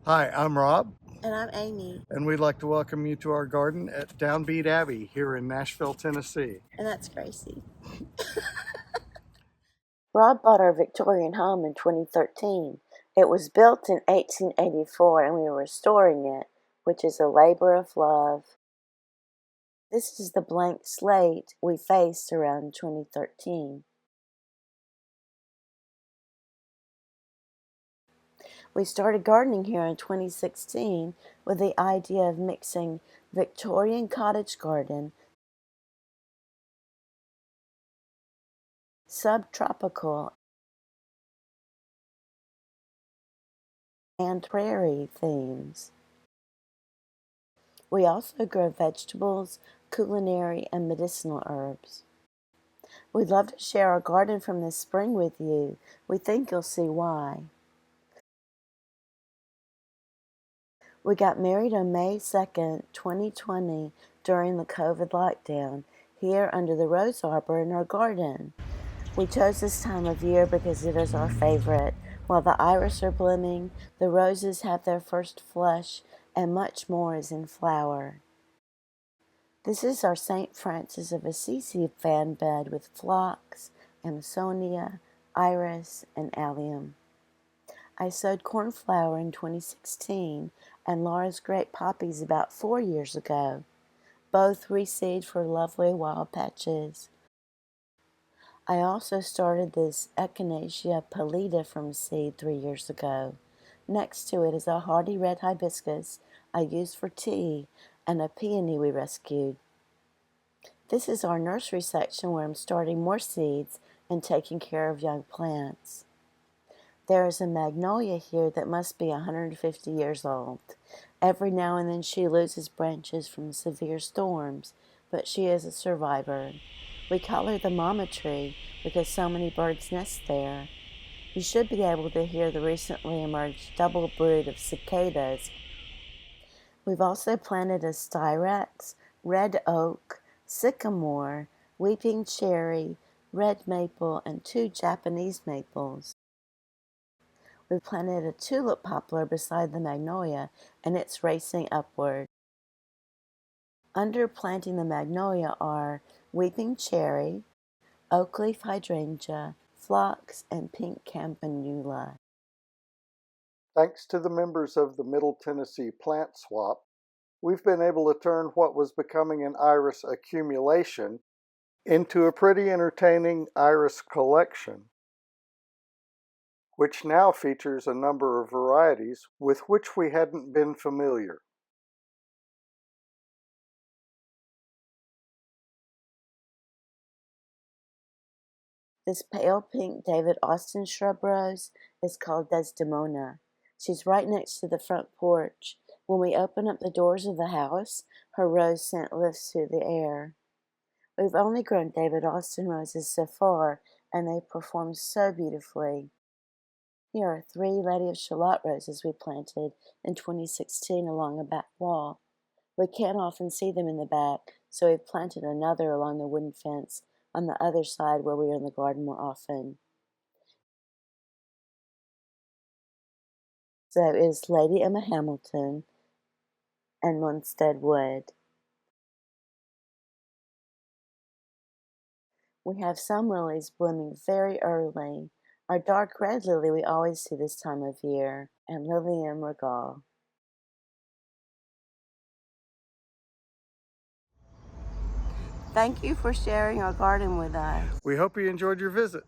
Hi, I'm Rob, And I'm Amy, and we'd like to welcome you to our garden at Downbeat Abbey here in Nashville, Tennessee. and that's Gracie. Rob bought our Victorian home in 2013. It was built in 1884 and we were restoring it, which is a labor of love. This is the blank slate we faced around 2013. We started gardening here in 2016 with the idea of mixing Victorian cottage garden, subtropical, and prairie themes. We also grow vegetables, culinary, and medicinal herbs. We'd love to share our garden from this spring with you. We think you'll see why. We got married on May 2nd, 2020, during the COVID lockdown, here under the rose arbor in our garden. We chose this time of year because it is our favorite. While the iris are blooming, the roses have their first flush, and much more is in flower. This is our St. Francis of Assisi fan bed with phlox, Amsonia, iris, and allium. I sowed cornflower in 2016 and Laura's grape poppies about 4 years ago. Both reseed for lovely wild patches. I also started this Echinacea pallida from seed 3 years ago. Next to it is a hardy red hibiscus I used for tea and a peony we rescued. This is our nursery section where I'm starting more seeds and taking care of young plants. There is a magnolia here that must be 150 years old. Every now and then she loses branches from severe storms, but she is a survivor. We call her the mama tree because so many birds nest there. You should be able to hear the recently emerged double brood of cicadas. We've also planted a styrax, red oak, sycamore, weeping cherry, red maple, and 2 Japanese maples. We planted a tulip poplar beside the magnolia, and it's racing upward. Under planting the magnolia are weeping cherry, oak leaf hydrangea, phlox, and pink campanula. Thanks to the members of the Middle Tennessee Plant Swap, we've been able to turn what was becoming an iris accumulation into a pretty entertaining iris collection, which now features a number of varieties with which we hadn't been familiar. This pale pink David Austin shrub rose is called Desdemona. She's right next to the front porch. When we open up the doors of the house, her rose scent lifts through the air. We've only grown David Austin roses so far, and they perform so beautifully. Here are 3 Lady of Shalott roses we planted in 2016 along a back wall. We can't often see them in the back, so we've planted another along the wooden fence on the other side where we are in the garden more often. So is Lady Emma Hamilton and Munstead Wood. We have some lilies blooming very early. Our dark red lily we always see this time of year, and Lilium regal. Thank you for sharing our garden with us. We hope you enjoyed your visit.